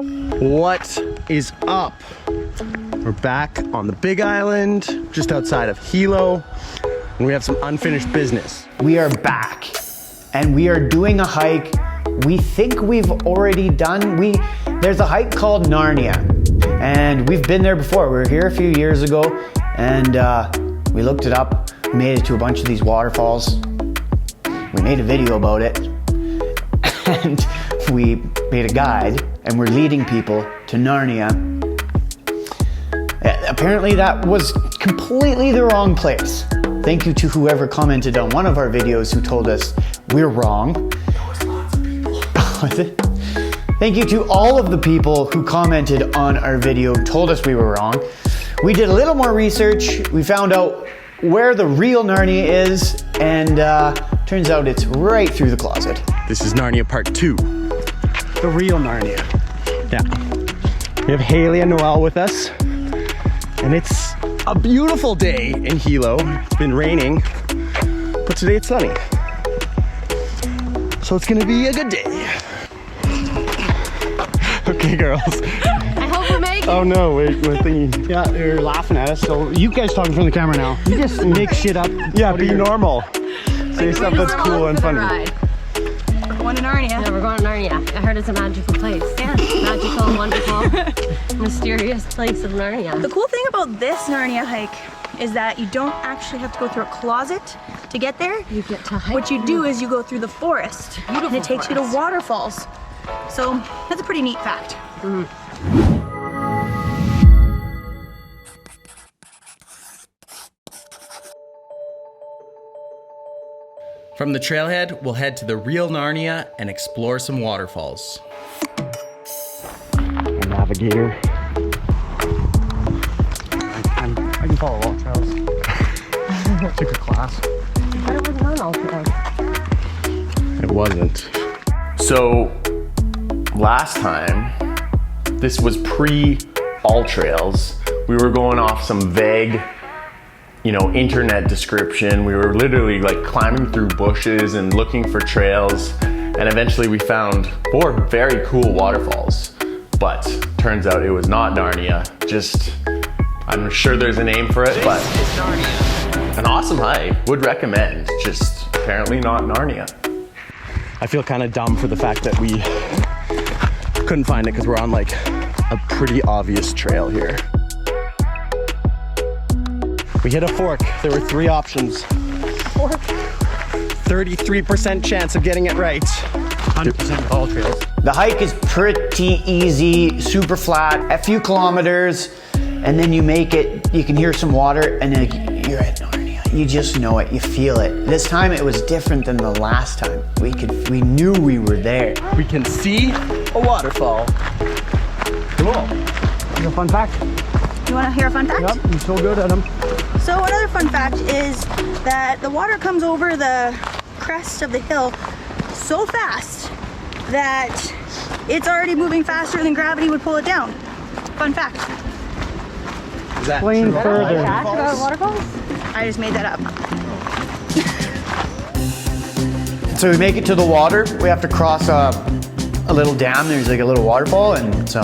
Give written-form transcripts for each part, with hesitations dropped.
What is up? We're back on the Big Island, just outside of Hilo, and we have some unfinished business. We are back, and we are doing a hike we think we've already done. There's a hike called Narnia, and we've been there before. We were here a few years ago, and we looked it up. We made it to a bunch of these waterfalls. We made a video about it, and we made a guide, and we're leading people to Narnia. Apparently that was completely the wrong place. Thank you to whoever commented on one of our videos who told us we're wrong. Thank you to all of the people who commented on our video, told us we were wrong. We did a little more research. We found out where the real Narnia is, and turns out it's right through the closet. This is Narnia Part 2. The real Narnia. Yeah. We have Haley and Noel with us, and it's a beautiful day in Hilo. It's been raining, but today it's sunny. So it's gonna be a good day. Okay, girls. I hope we make it. Oh no, wait, my thingy. Yeah, you're laughing at us, so you guys talking from the camera now. You just make shit up. Yeah, be normal. Say stuff that's cool and funny. We're going to Narnia. Yeah, we're going to Narnia. I heard it's a magical place. Yeah. Magical, wonderful, mysterious place of Narnia. The cool thing about this Narnia hike is that you don't actually have to go through a closet to get there. You get to hike. What you do is you go through the forest, and it takes you to waterfalls. So that's a pretty neat fact. From the trailhead, we'll head to the real Narnia and explore some waterfalls. A navigator. I can follow all trails. Took a class. But it wasn't on all trails. It wasn't. So last time, this was pre all trails. We were going off some vague, internet description. We were literally like climbing through bushes and looking for trails. And eventually we found 4 very cool waterfalls. But turns out it was not Narnia. I'm sure there's a name for it, but an awesome hike. Would recommend. Just apparently not Narnia. I feel kind of dumb for the fact that we couldn't find it because we're on like a pretty obvious trail here. We hit a fork. There were 3 options. Fork. 33% chance of getting it right. 100% of all trails. The hike is pretty easy, super flat, a few kilometers, and then you make it, you can hear some water, and then you're at Narnia. You just know it, you feel it. This time it was different than the last time. We knew we were there. We can see a waterfall. Come on. Here's a fun fact. You want to hear a fun fact? Yep, you're so good at them. So another fun fact is that the water comes over the crest of the hill so fast that it's already moving faster than gravity would pull it down. Fun fact. Is that Explain true? further. Fact about waterfalls? I just made that up. So we make it to the water. We have to cross a little dam. There's like a little waterfall, and it's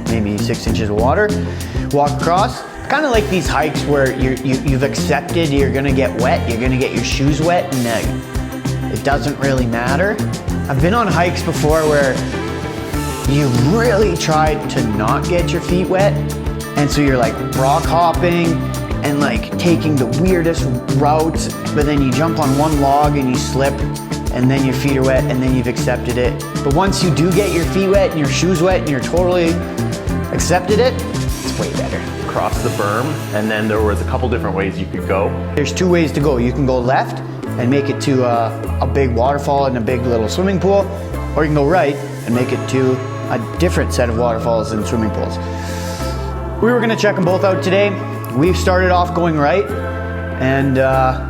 maybe 6 inches of water. Walk across. Kind of like these hikes where you've accepted you're gonna get wet, you're gonna get your shoes wet, and it doesn't really matter. I've been on hikes before where you really tried to not get your feet wet, and so you're like rock hopping and like taking the weirdest routes, but then you jump on one log and you slip, and then your feet are wet, and then you've accepted it. But once you do get your feet wet and your shoes wet and you're totally accepted it, it's way better. Cross the berm, and then there was a couple different ways you could go. There's 2 ways to go. You can go left and make it to a big waterfall and a big little swimming pool, or you can go right and make it to a different set of waterfalls and swimming pools. We were gonna check them both out today. We've started off going right, and how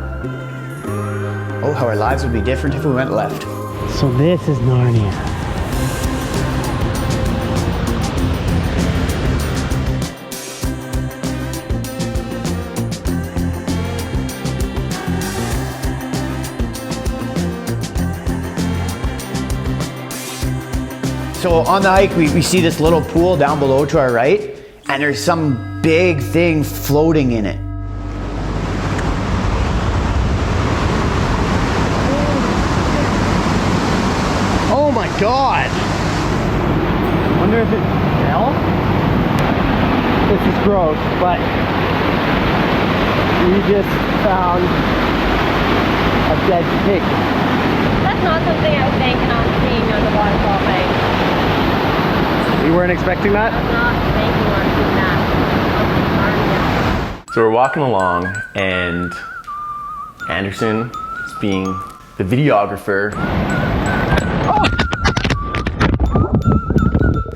our lives would be different if we went left. So this is Narnia. So on the hike, we see this little pool down below to our right, and there's some big thing floating in it. Oh my God. I wonder if it's hell? This is gross, but we just found a dead pig. That's not something I was banking on seeing on the waterfall hike. You weren't expecting that? I'm not banking on seeing that. So we're walking along and Anderson is being the videographer.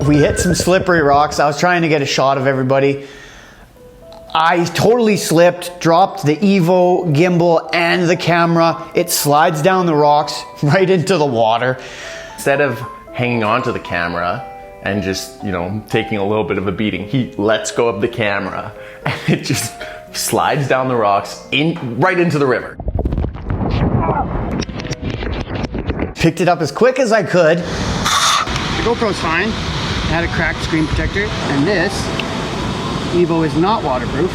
We hit some slippery rocks. I was trying to get a shot of everybody. I totally slipped, dropped the Evo gimbal and the camera. It slides down the rocks right into the water. Instead of hanging on to the camera and just, you know, taking a little bit of a beating, he lets go of the camera and it just slides down the rocks right into the river. Picked it up as quick as I could. The GoPro's fine. It had a cracked screen protector, and this Evo is not waterproof,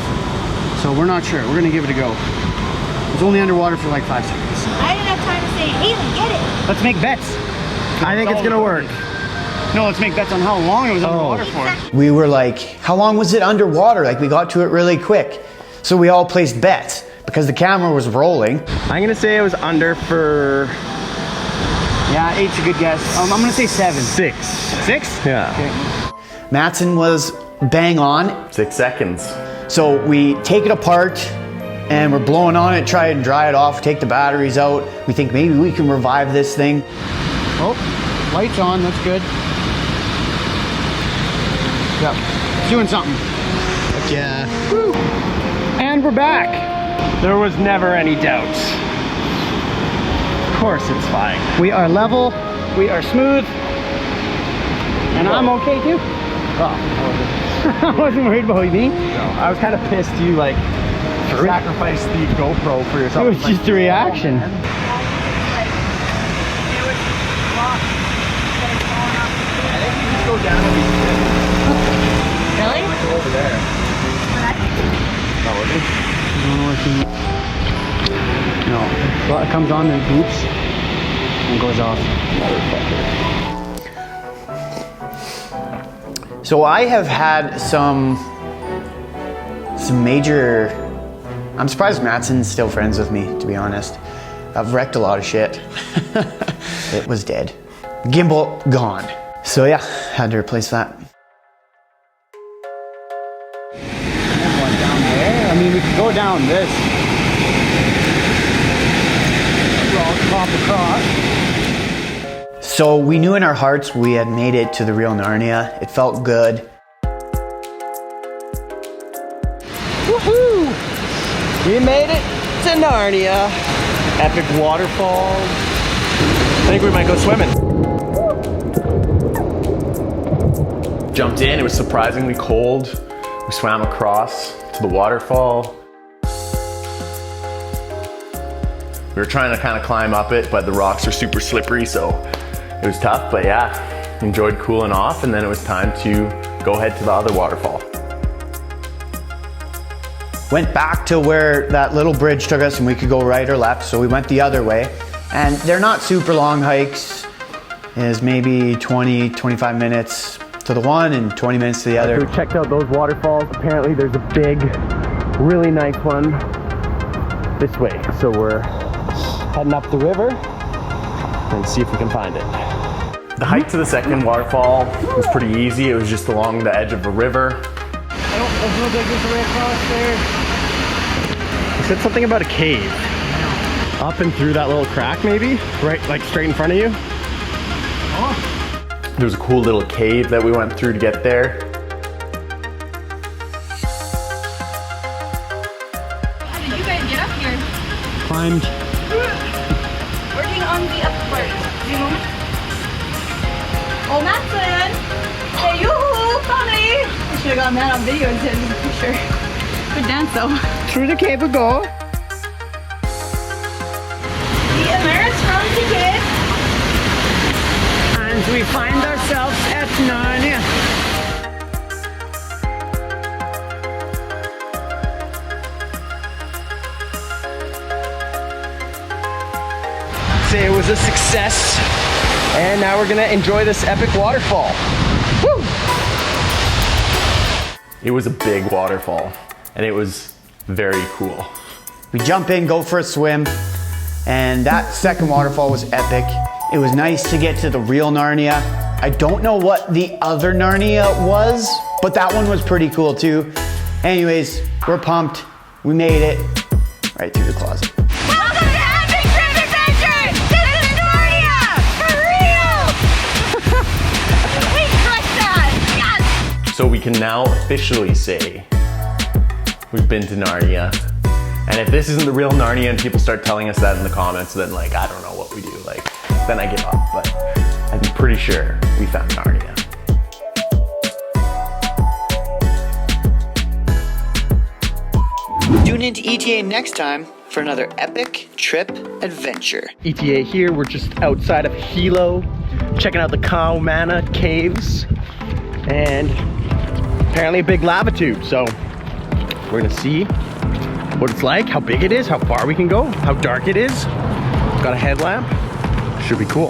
so we're not sure. We're gonna give it a go. It was only underwater for like 5 seconds. I didn't have time to say, Haley, get it. Let's make bets. I think it's gonna work. No, let's make bets on how long it was underwater for. We were like, how long was it underwater? Like, we got to it really quick. So we all placed bets because the camera was rolling. I'm gonna say it was under for Yeah, 8's a good guess. I'm gonna say 7. 6. 6? Yeah. Okay. Matson was bang on. 6 seconds. So we take it apart and we're blowing on it, try and dry it off, take the batteries out. We think maybe we can revive this thing. Oh, lights on, that's good. Yep, it's doing something. Yeah. Woo. And we're back. There was never any doubt. Of course it's fine. We are level, we are smooth, and I'm okay too. Oh, I wasn't worried about me. no. I was kind of pissed you like sacrificed the GoPro for yourself. It was just a reaction. Really? Over there. No, well, it comes on and beeps and goes off. So I have had some major, I'm surprised Matson's still friends with me, to be honest. I've wrecked a lot of shit. It was dead. Gimbal gone. So yeah, had to replace that. One down there. I mean, we could go down this. We'll pop across. So we knew in our hearts we had made it to the real Narnia. It felt good. Woohoo! We made it to Narnia. Epic waterfalls. I think we might go swimming. Jumped in, it was surprisingly cold. We swam across to the waterfall. We were trying to kind of climb up it, but the rocks are super slippery, so it was tough, but yeah, enjoyed cooling off, and then it was time to go head to the other waterfall. Went back to where that little bridge took us and we could go right or left, so we went the other way. And they're not super long hikes. It's maybe 20, 25 minutes to the one and 20 minutes to the other. We checked out those waterfalls. Apparently there's a big, really nice one this way. So we're heading up the river and see if we can find it. The hike to the second waterfall was pretty easy. It was just along the edge of a river. I don't know if there's a way across there. You said something about a cave. Up and through that little crack maybe? Right, like straight in front of you? There was a cool little cave that we went through to get there. How did you guys get up here? Climbed. Working on the upper part. Do you moment? Oh, Matson! Hey, yoo-hoo! Funny! I should have gotten that on video instead of a picture. Good dance, though. Through the cave we go. The Ameris from the kid. And we find ourselves at Narnia. Say it was a success. And now we're gonna enjoy this epic waterfall. Woo! It was a big waterfall, and it was very cool. We jump in, go for a swim, and that second waterfall was epic. It was nice to get to the real Narnia. I don't know what the other Narnia was, but that one was pretty cool too. Anyways, we're pumped. We made it right through the closet. Welcome to Epic Trip Adventure! This is Narnia! For real! We crushed that! Yes! So we can now officially say we've been to Narnia. And if this isn't the real Narnia and people start telling us that in the comments, then like, I don't know what we do. Like, then I give up. But I'm pretty sure we found Narnia. Tune into ETA next time for another epic trip adventure. ETA here, we're just outside of Hilo, checking out the Kaumana caves, and apparently a big lava tube. So we're gonna see what it's like, how big it is, how far we can go, how dark it is. Got a headlamp, should be cool.